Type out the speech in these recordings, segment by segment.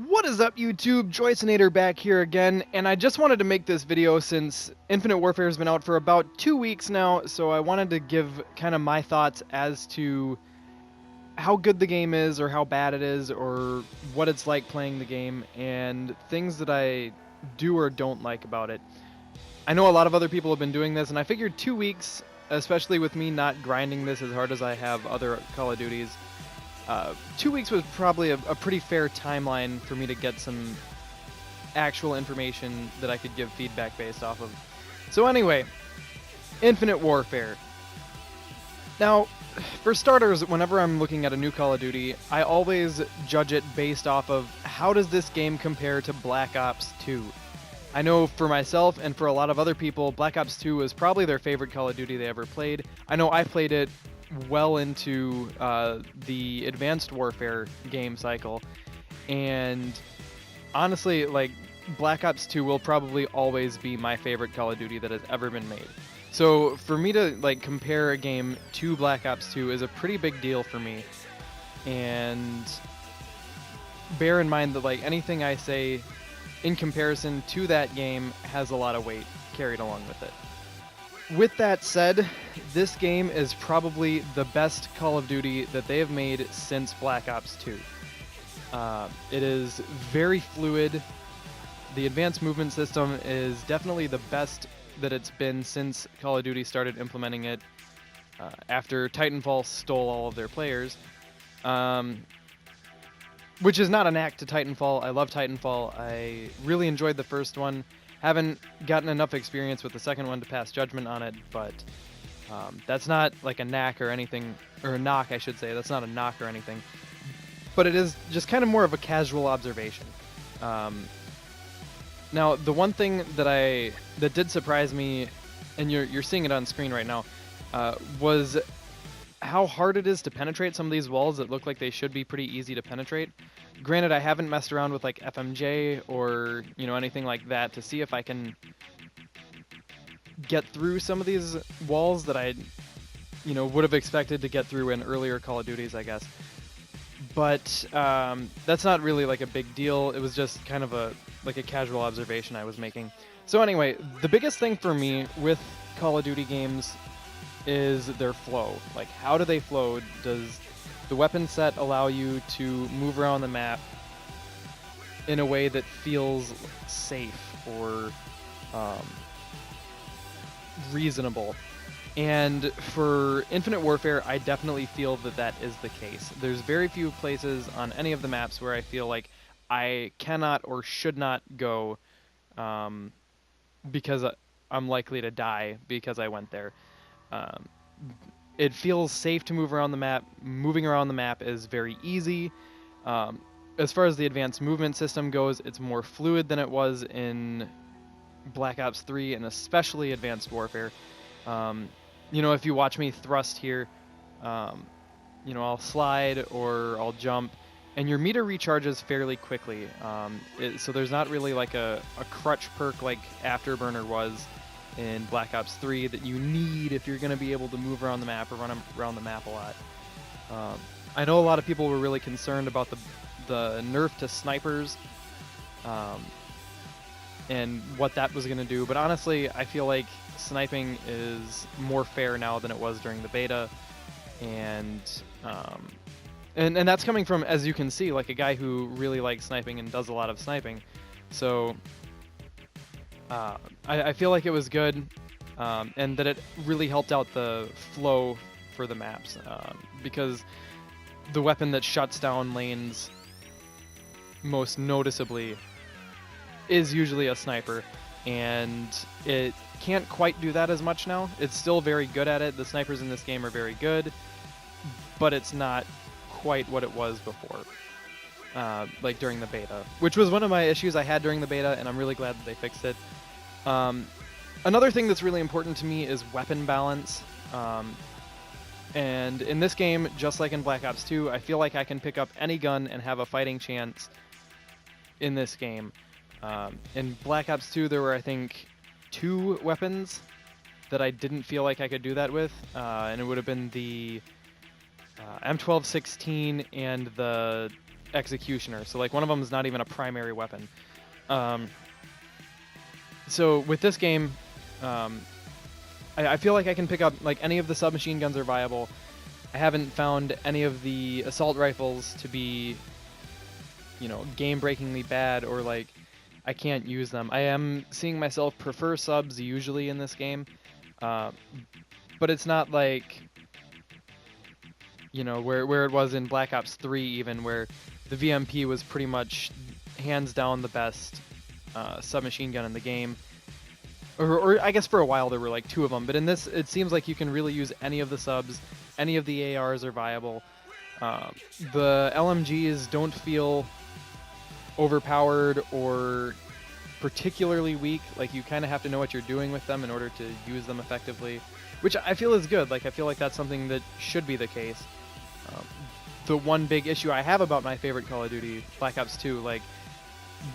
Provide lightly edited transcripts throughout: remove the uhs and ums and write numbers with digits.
What is up, YouTube? Joycenator back here again, and I just wanted to make this video since Infinite Warfare has been out for about 2 weeks now, so I wanted to give kind of my thoughts as to how good the game is, or how bad it is, or what it's like playing the game, and things that I do or don't like about it. I know a lot of other people have been doing this, and I figured 2 weeks, especially with me not grinding this as hard as I have other Call of Duties, 2 weeks was probably a pretty fair timeline for me to get some actual information that I could give feedback based off of. So anyway, Infinite Warfare. Now, for starters, whenever I'm looking at a new Call of Duty, I always judge it based off of how does this game compare to Black Ops 2. I know for myself and for a lot of other people, Black Ops 2 was probably their favorite Call of Duty they ever played. I know I played it well into the Advanced Warfare game cycle, and honestly, like, Black Ops 2 will probably always be my favorite Call of Duty that has ever been made. So for me to like compare a game to Black Ops 2 is a pretty big deal for me, and bear in mind that like anything I say in comparison to that game has a lot of weight carried along with it. With that said, this game is probably the best Call of Duty that they have made since Black Ops 2. It is very fluid. The advanced movement system is definitely the best that it's been since Call of Duty started implementing it after Titanfall stole all of their players. Which is not an act to Titanfall. I love Titanfall. I really enjoyed the first one. Haven't gotten enough experience with the second one to pass judgment on it, but that's not like a knack or anything, or a knock, I should say. That's not a knock or anything, but it is just kind of more of a casual observation. Now, the one thing that did surprise me, and you're seeing it on screen right now, was how hard it is to penetrate some of these walls that look like they should be pretty easy to penetrate. Granted, I haven't messed around with like FMJ or anything like that to see if I can get through some of these walls that I would have expected to get through in earlier Call of Duties, I guess. But that's not really like a big deal. It was just kind of a casual observation I was making. So anyway, the biggest thing for me with Call of Duty games is their flow. Like, how do they flow? Does the weapon set allow you to move around the map in a way that feels safe or reasonable? And for Infinite Warfare, I definitely feel that that is the case. There's very few places on any of the maps where I feel like I cannot or should not go because I'm likely to die because I went there. It feels safe to move around the map. Moving around the map is very easy. As far as the advanced movement system goes, it's more fluid than it was in Black Ops 3 and especially Advanced Warfare. If you watch me thrust here, I'll slide or I'll jump, and your meter recharges fairly quickly. So there's not really like a crutch perk like Afterburner was in Black Ops 3 that you need if you're going to be able to move around the map or run around the map a lot. I know a lot of people were really concerned about the nerf to snipers and what that was going to do, but honestly, I feel like sniping is more fair now than it was during the beta, and that's coming from, as you can see, like a guy who really likes sniping and does a lot of sniping. So I feel like it was good, and that it really helped out the flow for the maps, because the weapon that shuts down lanes most noticeably is usually a sniper, and it can't quite do that as much now. It's still very good at it. The snipers in this game are very good, but it's not quite what it was before, like during the beta, which was one of my issues I had during the beta, and I'm really glad that they fixed it. Another thing that's really important to me is weapon balance. And in this game, just like in Black Ops 2, I feel like I can pick up any gun and have a fighting chance in this game. In Black Ops 2, there were, I think, 2 weapons that I didn't feel like I could do that with, and it would have been the M1216 and the executioner. So like one of them is not even a primary weapon. So with this game, I feel like I can pick up like any of the submachine guns are viable. I haven't found any of the assault rifles to be, you know, game-breakingly bad or like I can't use them. I am seeing myself prefer subs usually in this game, but it's not like, you know, where it was in Black Ops 3 even, where the VMP was pretty much hands down the best submachine gun in the game. Or I guess for a while there were like 2 of them, but in this it seems like you can really use any of the subs, any of the ARs are viable. The LMGs don't feel overpowered or particularly weak. Like you kind of have to know what you're doing with them in order to use them effectively, which I feel is good. Like I feel like that's something that should be the case. The one big issue I have about my favorite Call of Duty, Black Ops 2, like,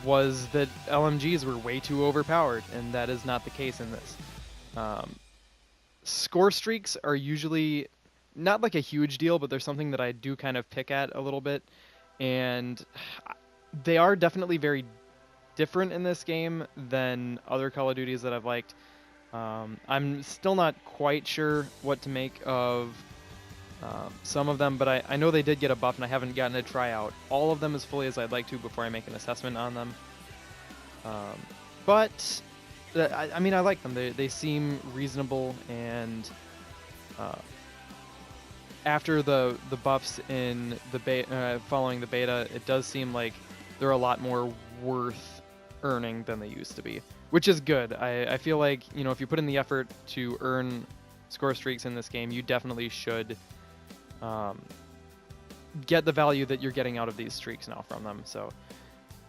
was that LMGs were way too overpowered, and that is not the case in this. Score streaks are usually not like a huge deal, but they're something that I do kind of pick at a little bit, and they are definitely very different in this game than other Call of Duties that I've liked. I'm still not quite sure what to make of some of them, but I know they did get a buff, and I haven't gotten to try out all of them as fully as I'd like to before I make an assessment on them. But I mean, I like them. They seem reasonable, and after the buffs in the following the beta, it does seem like they're a lot more worth earning than they used to be, which is good. I feel like, you know, if you put in the effort to earn score streaks in this game, you definitely should get the value that you're getting out of these streaks now from them. So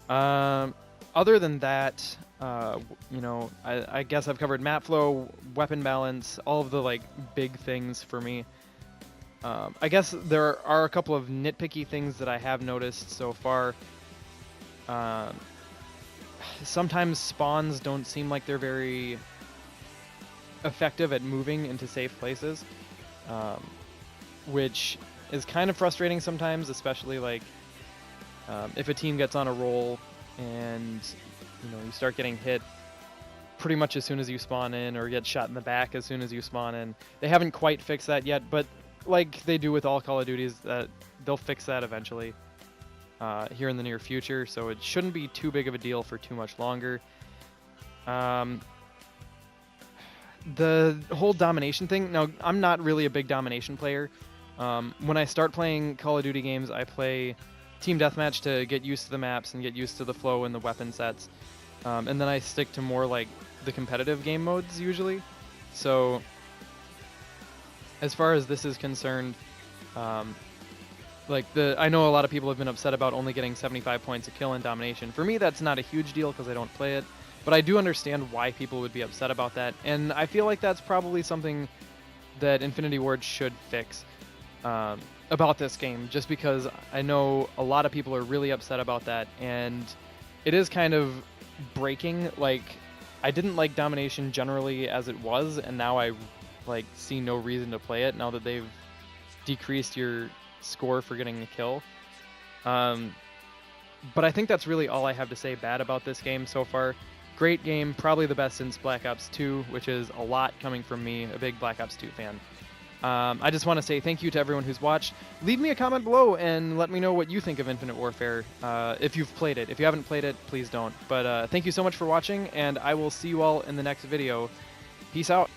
other than that, you know, I guess I've covered map flow, weapon balance, all of the like big things for me. I guess there are a couple of nitpicky things that I have noticed so far. Sometimes spawns don't seem like they're very effective at moving into safe places, which is kind of frustrating sometimes, especially like if a team gets on a roll and, you know, you start getting hit pretty much as soon as you spawn in, or get shot in the back as soon as you spawn in. They haven't quite fixed that yet, but like they do with all Call of Duties, that they'll fix that eventually here in the near future, so it shouldn't be too big of a deal for too much longer. The whole domination thing, now I'm not really a big domination player. When I start playing Call of Duty games, I play Team Deathmatch to get used to the maps and get used to the flow and the weapon sets, and then I stick to more like the competitive game modes usually. So as far as this is concerned, like I know a lot of people have been upset about only getting 75 points a kill in domination. For me, that's not a huge deal because I don't play it, but I do understand why people would be upset about that, and I feel like that's probably something that Infinity Ward should fix about this game, just because I know a lot of people are really upset about that, and it is kind of breaking. Like, I didn't like domination generally as it was, and now I like see no reason to play it now that they've decreased your score for getting a kill. But I think that's really all I have to say bad about this game so far. Great game, probably the best since Black Ops 2, which is a lot coming from me, a big Black Ops 2 fan. I just want to say thank you to everyone who's watched. Leave me a comment below and let me know what you think of Infinite Warfare, if you've played it. If you haven't played it, please don't. But thank you so much for watching, and I will see you all in the next video. Peace out.